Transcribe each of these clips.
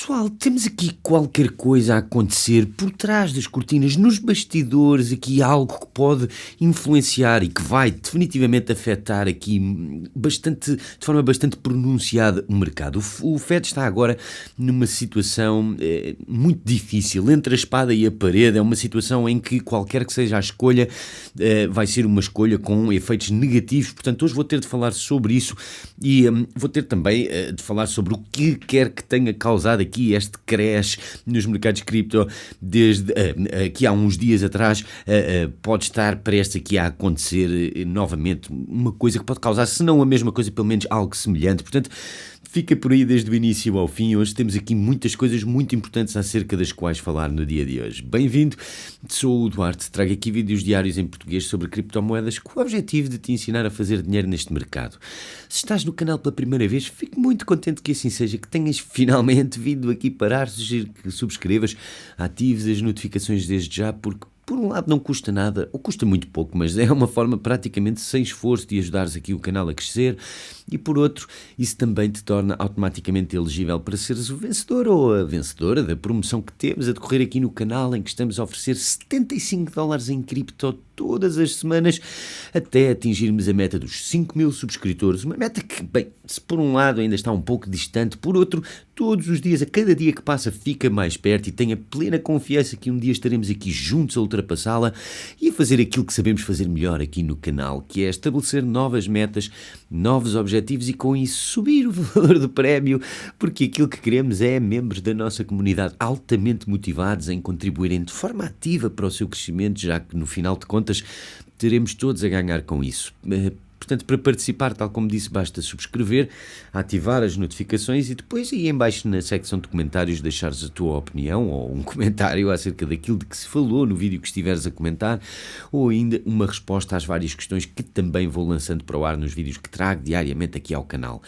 Pessoal, temos aqui qualquer coisa a acontecer por trás das cortinas, nos bastidores, aqui algo que pode influenciar e que vai definitivamente afetar aqui de forma bastante pronunciada o mercado. O Fed está agora numa situação muito difícil, entre a espada e a parede. É uma situação em que qualquer que seja a escolha vai ser uma escolha com efeitos negativos. Portanto, hoje vou ter de falar sobre isso e vou ter também de falar sobre o que quer que tenha causado aqui este crash nos mercados cripto desde aqui há uns dias atrás. Pode estar prestes aqui a acontecer novamente uma coisa que pode causar, se não a mesma coisa, pelo menos algo semelhante. Portanto, fica por aí desde o início ao fim. Hoje temos aqui muitas coisas muito importantes acerca das quais falar no dia de hoje. Bem-vindo, sou o Duarte, trago aqui vídeos diários em português sobre criptomoedas com o objetivo de te ensinar a fazer dinheiro neste mercado. Se estás no canal pela primeira vez, fico muito contente que assim seja, que tenhas finalmente vindo aqui parar. Sugiro que subscrevas, atives as notificações desde já, porque por um lado não custa nada, ou custa muito pouco, mas é uma forma praticamente sem esforço de ajudares aqui o canal a crescer, e por outro, isso também te torna automaticamente elegível para seres o vencedor ou a vencedora da promoção que temos a decorrer aqui no canal, em que estamos a oferecer $75 em cripto todas as semanas até atingirmos a meta dos 5.000 subscritores. Uma meta que, bem, se por um lado ainda está um pouco distante, por outro, todos os dias, a cada dia que passa, fica mais perto, e tenho a plena confiança que um dia estaremos aqui juntos a ultrapassá-la e a fazer aquilo que sabemos fazer melhor aqui no canal, que é estabelecer novas metas, novos objetivos e com isso subir o valor do prémio, porque aquilo que queremos é membros da nossa comunidade altamente motivados em contribuírem de forma ativa para o seu crescimento, já que no final de contas teremos todos a ganhar com isso. Portanto, para participar, tal como disse, basta subscrever, ativar as notificações e depois aí em baixo na secção de comentários deixares a tua opinião ou um comentário acerca daquilo de que se falou no vídeo que estiveres a comentar, ou ainda uma resposta às várias questões que também vou lançando para o ar nos vídeos que trago diariamente aqui ao canal.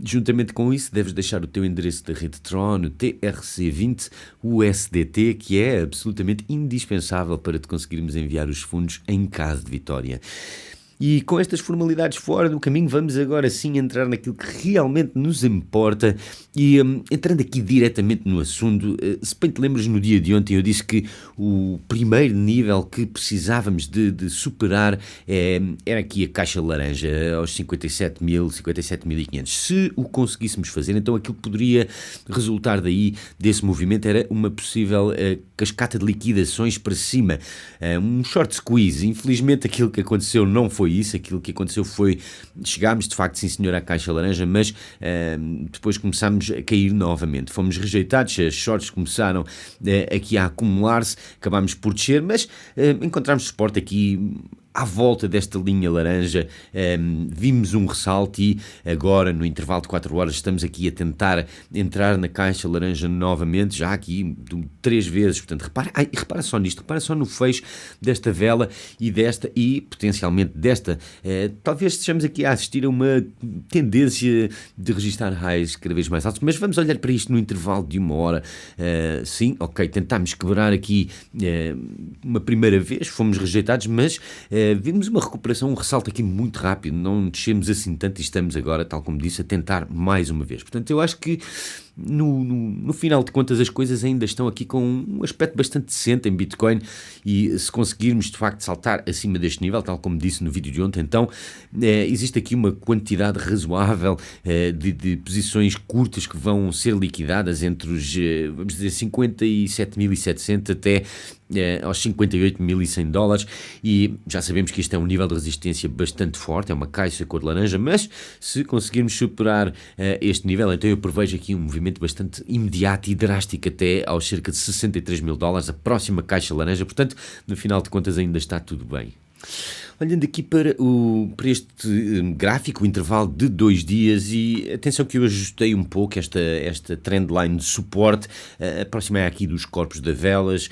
Juntamente com isso, deves deixar o teu endereço da rede Tron, o TRC20 USDT, que é absolutamente indispensável para te conseguirmos enviar os fundos em caso de vitória. E com estas formalidades fora do caminho, vamos agora sim entrar naquilo que realmente nos importa e entrando aqui diretamente no assunto. Se bem te lembras, no dia de ontem eu disse que o primeiro nível que precisávamos de superar era aqui a caixa laranja, aos 57.000, 57.500. Se o conseguíssemos fazer, então aquilo que poderia resultar daí, desse movimento, era uma possível cascata de liquidações para cima, um short squeeze. Infelizmente aquilo que aconteceu não foi isso. Aquilo que aconteceu foi, chegámos de facto, sim senhor, à caixa laranja, mas depois começámos a cair novamente, fomos rejeitados, as shorts começaram aqui a acumular-se, acabámos por descer, mas encontramos suporte aqui à volta desta linha laranja. Vimos um ressalto e agora no intervalo de 4 horas estamos aqui a tentar entrar na caixa laranja novamente, já aqui 3 vezes, portanto repara só nisto, repara só no fecho desta vela e desta e potencialmente desta. Talvez estejamos aqui a assistir a uma tendência de registrar highs cada vez mais altos, mas vamos olhar para isto no intervalo de 1 hora. Sim, ok, tentámos quebrar aqui uma primeira vez, fomos rejeitados, mas vimos uma recuperação, um ressalto aqui muito rápido, não descemos assim tanto e estamos agora, tal como disse, a tentar mais uma vez. Portanto, eu acho que no final de contas as coisas ainda estão aqui com um aspecto bastante decente em Bitcoin e se conseguirmos de facto saltar acima deste nível, tal como disse no vídeo de ontem, então existe aqui uma quantidade razoável de posições curtas que vão ser liquidadas entre os, vamos dizer, 57.700 até aos $58.100, e já sabemos que este é um nível de resistência bastante forte, é uma caixa cor de laranja, mas se conseguirmos superar este nível, então eu prevejo aqui um movimento bastante imediato e drástico até aos cerca de $63.000, a próxima caixa laranja. Portanto, no final de contas ainda está tudo bem. Olhando aqui para este gráfico, o intervalo de 2 dias, e atenção que eu ajustei um pouco esta trendline de suporte, aproximei aqui dos corpos das velas,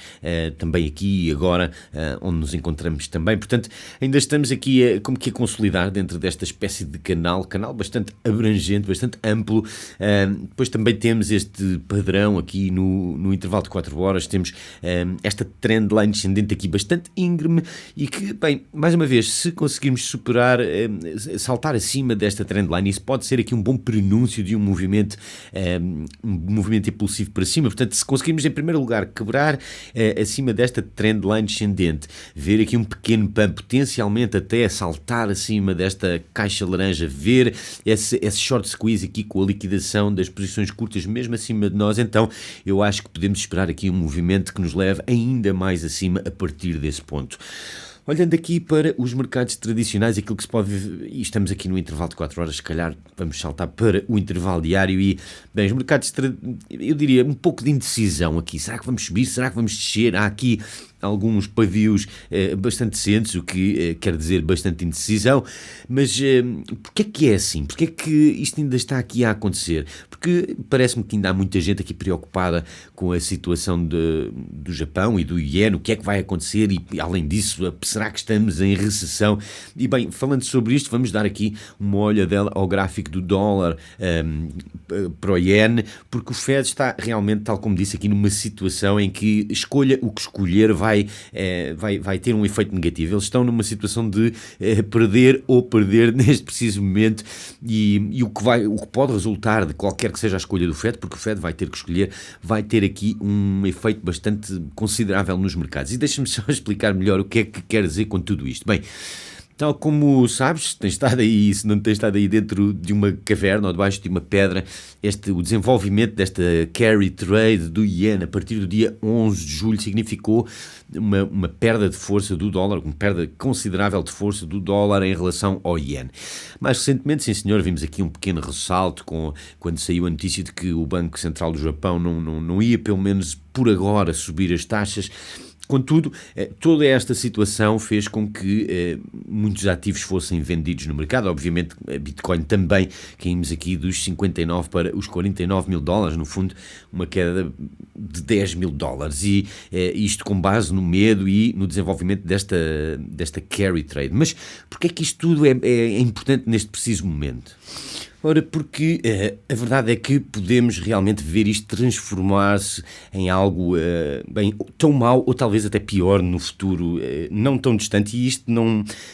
também aqui e agora, onde nos encontramos também. Portanto, ainda estamos aqui como que a consolidar dentro desta espécie de canal bastante abrangente, bastante amplo. Depois também temos este padrão aqui no intervalo de 4 horas, temos esta trendline descendente aqui bastante íngreme e que, bem, mais uma vez, vez, se conseguirmos superar, saltar acima desta trendline, isso pode ser aqui um bom prenúncio de um movimento impulsivo para cima. Portanto, se conseguirmos em primeiro lugar quebrar acima desta trendline descendente, ver aqui um pequeno pump, potencialmente até saltar acima desta caixa laranja, ver esse short squeeze aqui com a liquidação das posições curtas mesmo acima de nós, então eu acho que podemos esperar aqui um movimento que nos leve ainda mais acima a partir desse ponto. Olhando aqui para os mercados tradicionais, aquilo que se pode ver, e estamos aqui no intervalo de 4 horas, se calhar vamos saltar para o intervalo diário e, bem, os mercados, eu diria, um pouco de indecisão aqui. Será que vamos subir? Será que vamos descer? Há aqui alguns pavios bastante decentes, o que quer dizer bastante indecisão, mas porquê é que é assim? Porquê é que isto ainda está aqui a acontecer? Porque parece-me que ainda há muita gente aqui preocupada com a situação do Japão e do Iene, o que é que vai acontecer e, além disso, será que estamos em recessão? E, bem, falando sobre isto, vamos dar aqui uma olhadela ao gráfico do dólar para o Iene, porque o Fed está realmente, tal como disse aqui, numa situação em que escolha o que escolher vai ter um efeito negativo. Eles estão numa situação de perder neste preciso momento e o que pode resultar de qualquer que seja a escolha do Fed, porque o Fed vai ter que escolher, vai ter aqui um efeito bastante considerável nos mercados. E deixa-me só explicar melhor o que é que quer dizer com tudo isto. Bem, tal como sabes, tens estado aí, se não tens estado aí dentro de uma caverna ou debaixo de uma pedra, o desenvolvimento desta carry trade do Iene a partir do dia 11 de julho significou uma perda de força do dólar, uma perda considerável de força do dólar em relação ao Iene. Mais recentemente, sim senhor, vimos aqui um pequeno ressalto quando saiu a notícia de que o Banco Central do Japão não ia, pelo menos por agora, subir as taxas. Contudo, toda esta situação fez com que muitos ativos fossem vendidos no mercado. Obviamente, a Bitcoin também, caímos aqui dos 59 para os 49 mil dólares, no fundo, uma queda de 10 mil dólares. E isto com base no medo e no desenvolvimento desta carry trade. Mas porquê é que isto tudo é importante neste preciso momento? Ora, porque a verdade é que podemos realmente ver isto transformar-se em algo bem, tão mau ou talvez até pior no futuro não tão distante, e isto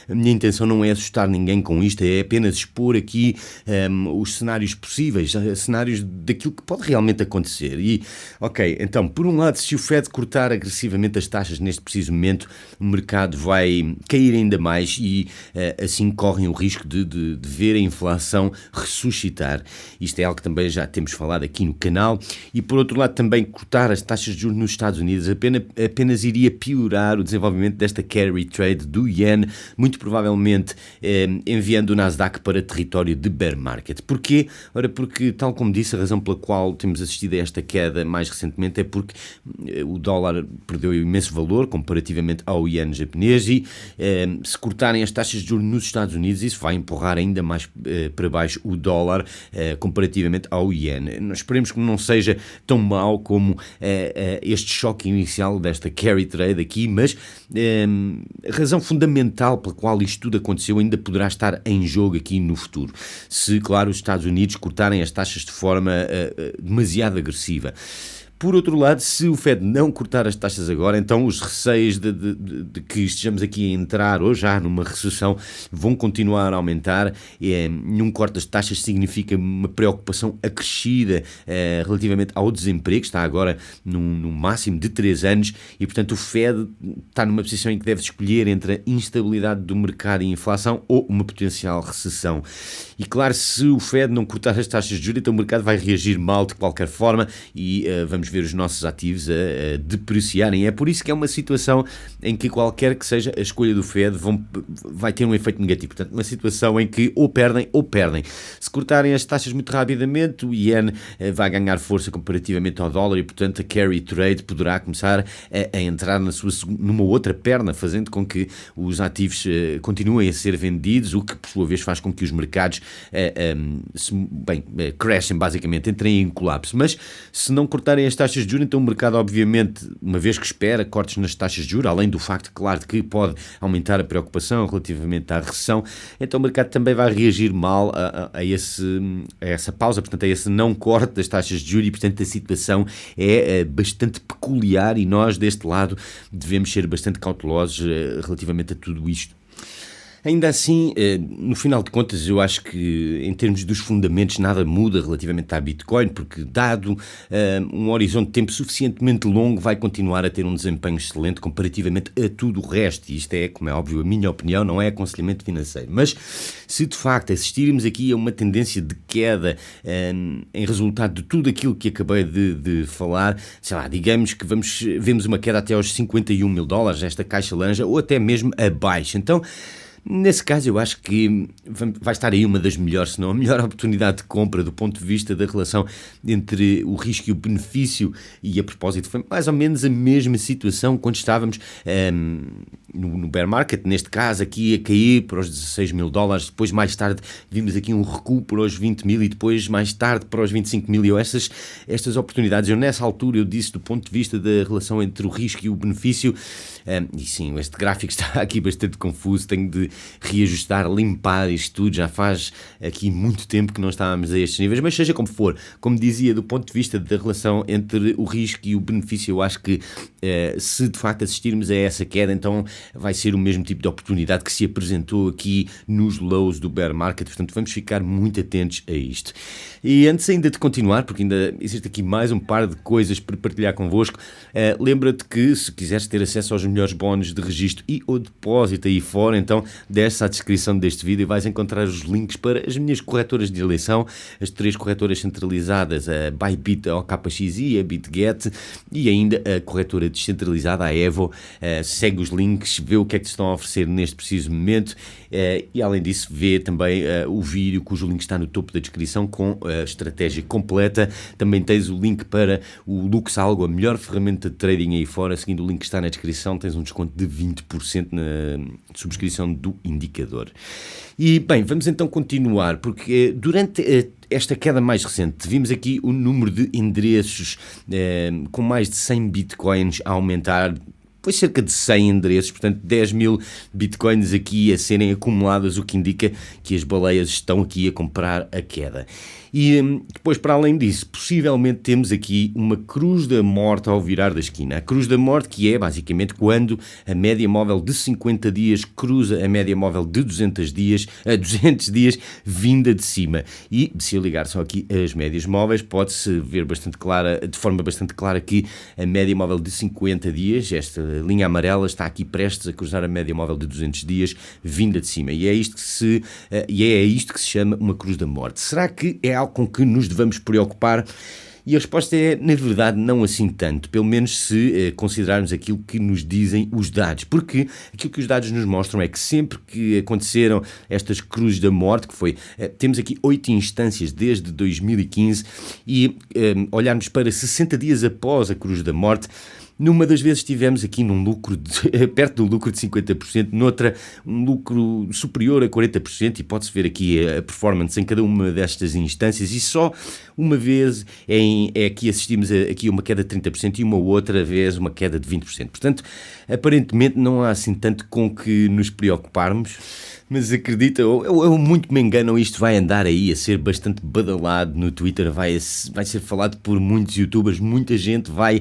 a minha intenção não é assustar ninguém com isto, é apenas expor aqui os cenários possíveis, cenários daquilo que pode realmente acontecer. E, ok, então, por um lado, se o Fed cortar agressivamente as taxas neste preciso momento, o mercado vai cair ainda mais e assim correm o risco de ver a inflação ressuscitar. Isto é algo que também já temos falado aqui no canal. E por outro lado também cortar as taxas de juros nos Estados Unidos apenas iria piorar o desenvolvimento desta carry trade do Iene, muito provavelmente enviando o Nasdaq para território de bear market. Porquê? Ora, porque tal como disse, a razão pela qual temos assistido a esta queda mais recentemente é porque o dólar perdeu imenso valor comparativamente ao Iene japonês e se cortarem as taxas de juros nos Estados Unidos, isso vai empurrar ainda mais para baixo o dólar comparativamente ao Iene. Nós esperemos que não seja tão mau como este choque inicial desta carry trade aqui, mas a razão fundamental pela qual isto tudo aconteceu ainda poderá estar em jogo aqui no futuro. Se, claro, os Estados Unidos cortarem as taxas de forma demasiado agressiva. Por outro lado, se o Fed não cortar as taxas agora, então os receios de que estejamos aqui a entrar ou já numa recessão vão continuar a aumentar. Nenhum corte das taxas significa uma preocupação acrescida relativamente ao desemprego, que está agora num máximo de 3 anos, e portanto o Fed está numa posição em que deve escolher entre a instabilidade do mercado e a inflação ou uma potencial recessão. E claro, se o Fed não cortar as taxas de juros, então o mercado vai reagir mal de qualquer forma e vamos ver os nossos ativos a depreciarem. É por isso que é uma situação em que qualquer que seja a escolha do Fed vai ter um efeito negativo. Portanto, uma situação em que ou perdem ou perdem. Se cortarem as taxas muito rapidamente, o Iene vai ganhar força comparativamente ao dólar e, portanto, a carry trade poderá começar a entrar numa outra perna, fazendo com que os ativos continuem a ser vendidos, o que, por sua vez, faz com que os mercados crashem, basicamente, entrem em colapso. Mas, se não cortarem as taxas de juros, então o mercado, obviamente, uma vez que espera cortes nas taxas de juros, além do facto, claro, de que pode aumentar a preocupação relativamente à recessão, então o mercado também vai reagir mal a essa pausa, portanto, a esse não corte das taxas de juros, e, portanto, a situação é bastante peculiar e nós, deste lado, devemos ser bastante cautelosos relativamente a tudo isto. Ainda assim, no final de contas, eu acho que em termos dos fundamentos nada muda relativamente à Bitcoin, porque dado um horizonte de tempo suficientemente longo, vai continuar a ter um desempenho excelente comparativamente a tudo o resto. E isto é, como é óbvio, a minha opinião, não é aconselhamento financeiro. Mas se de facto assistirmos aqui a uma tendência de queda em resultado de tudo aquilo que acabei de falar, sei lá, digamos que vemos uma queda até aos 51 mil dólares, esta caixa laranja, ou até mesmo abaixo. Então, nesse caso, eu acho que vai estar aí uma das melhores, se não a melhor oportunidade de compra do ponto de vista da relação entre o risco e o benefício. E a propósito, foi mais ou menos a mesma situação quando estávamos no bear market, neste caso aqui a cair para os 16 mil dólares, depois mais tarde vimos aqui um recuo para os 20 mil e depois mais tarde para os 25 mil. E estas oportunidades, eu nessa altura eu disse do ponto de vista da relação entre o risco e o benefício, e sim, este gráfico está aqui bastante confuso, tenho de reajustar, limpar isto tudo, já faz aqui muito tempo que não estávamos a estes níveis, mas seja como for, como dizia, do ponto de vista da relação entre o risco e o benefício, eu acho que se de facto assistirmos a essa queda, então vai ser o mesmo tipo de oportunidade que se apresentou aqui nos lows do bear market, portanto vamos ficar muito atentos a isto. E antes ainda de continuar, porque ainda existe aqui mais um par de coisas para partilhar convosco, lembra-te que se quiseres ter acesso aos melhores bónus de registro e ou depósito aí fora, então desce à descrição deste vídeo e vais encontrar os links para as minhas corretoras de eleição, as 3 corretoras centralizadas, a Bybit, a OKX, a BitGet e ainda a corretora descentralizada, a Evo. Segue os links, vê o que é que te estão a oferecer neste preciso momento e além disso vê também o vídeo cujo link está no topo da descrição com a estratégia completa. Também tens o link para o LuxAlgo, a melhor ferramenta de trading aí fora. Seguindo o link que está na descrição tens um desconto de 20% na subscrição do indicador. E bem, vamos então continuar, porque durante esta queda mais recente vimos aqui o número de endereços com mais de 100 bitcoins a aumentar. Foi cerca de 100 endereços, portanto 10 mil bitcoins aqui a serem acumuladas, o que indica que as baleias estão aqui a comprar a queda. E depois, para além disso, possivelmente temos aqui uma cruz da morte ao virar da esquina. A cruz da morte, que é basicamente quando a média móvel de 50 dias cruza a média móvel de 200 dias vinda de cima. E se eu ligar só aqui as médias móveis, pode-se ver de forma bastante clara que a média móvel de 50 dias, esta linha amarela, está aqui prestes a cruzar a média móvel de 200 dias vinda de cima. E é isto que se chama uma cruz da morte. Será que é algo com que nos devamos preocupar? E a resposta é, na verdade, não assim tanto, pelo menos se considerarmos aquilo que nos dizem os dados, porque aquilo que os dados nos mostram é que sempre que aconteceram estas cruzes da morte, que foi, temos aqui 8 instâncias desde 2015, e olharmos para 60 dias após a cruz da morte, numa das vezes tivemos aqui num lucro perto do lucro de 50%, noutra um lucro superior a 40%, e pode-se ver aqui a performance em cada uma destas instâncias, e só uma vez é que assistimos aqui uma queda de 30% e uma outra vez uma queda de 20%. Portanto, aparentemente não há assim tanto com que nos preocuparmos, mas acredita, ou muito me enganam, isto vai andar aí a ser bastante badalado no Twitter, vai ser falado por muitos youtubers, muita gente vai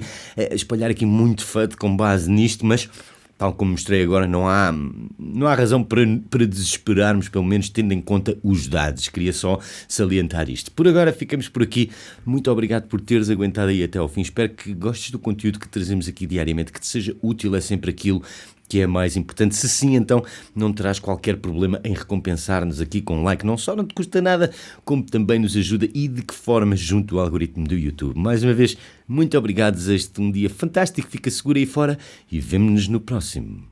espalhar aqui muito FUD com base nisto, mas tal como mostrei agora, não há razão para desesperarmos, pelo menos tendo em conta os dados. Queria só salientar isto. Por agora ficamos por aqui. Muito obrigado por teres aguentado aí até ao fim. Espero que gostes do conteúdo que trazemos aqui diariamente, que te seja útil, é sempre aquilo que é mais importante. Se sim, então não terás qualquer problema em recompensar-nos aqui com um like. Não só não te custa nada, como também nos ajuda e de que forma junto ao algoritmo do YouTube. Mais uma vez, muito obrigado. Desejo-te um dia fantástico. Fica seguro aí fora e vemo-nos no próximo.